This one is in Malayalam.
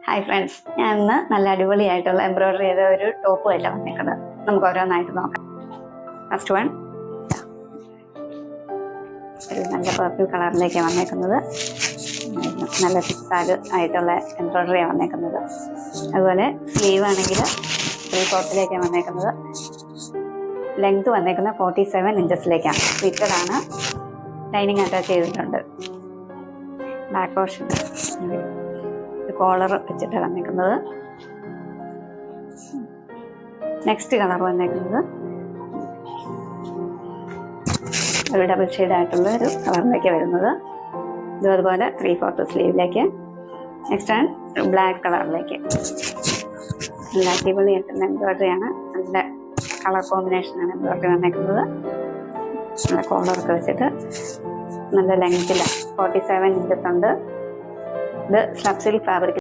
ഹായ് ഫ്രണ്ട്സ്, ഞാൻ ഇന്ന് നല്ല അടിപൊളിയായിട്ടുള്ള എംബ്രോയിഡറി ചെയ്ത ഒരു ടോപ്പുമായിട്ടാണ് വന്നേക്കുന്നത്. നമുക്ക് ഓരോന്നായിട്ട് നോക്കാം. ഫസ്റ്റ് വൺ ഒരു നല്ല പർപ്പിൾ കളറിലേക്കാണ് വന്നേക്കുന്നത്. നല്ല സിക്സാഗ് ആയിട്ടുള്ള എംബ്രോയിഡറിയാണ് വന്നേക്കുന്നത്. അതുപോലെ സ്ലീവ് ആണെങ്കിൽ 3/4 വന്നേക്കുന്നത്. ലെങ്ത് വന്നേക്കുന്നത് 47 ഇഞ്ചസിലേക്കാണ്. ഫിറ്റഡ് ആണ്. ലൈനിങ് അറ്റാച്ച് ചെയ്തിട്ടുണ്ട്. ബാക്ക് പോർഷൻ കോളർ വെച്ചിട്ടാണ് വന്നേക്കുന്നത്. നെക്സ്റ്റ് കളർ വന്നേക്കുന്നത് ഒരു ഡബിൾ ഷെയ്ഡ് ആയിട്ടുള്ള ഒരു കളറിലേക്ക് വരുന്നത്. ഇതും അതുപോലെ 3/4 സ്ലീവിലേക്ക്. നെക്സ്റ്റ് ആണ് ബ്ലാക്ക് കളറിലേക്ക്. നല്ല അടിപൊളിയായിട്ടുള്ള എംബ്രോയിഡറിയാണ്. നല്ല കളർ കോമ്പിനേഷനാണ് എംബ്രോയിഡറി വന്നേക്കുന്നത്. നല്ല കോളറൊക്കെ വെച്ചിട്ട് നല്ല ലെങ്തിലാണ്. 47 ഇഞ്ചസ് ഉണ്ട്. ഇത് സ്ലബ് സിൽക്ക് ഫാബ്രിക്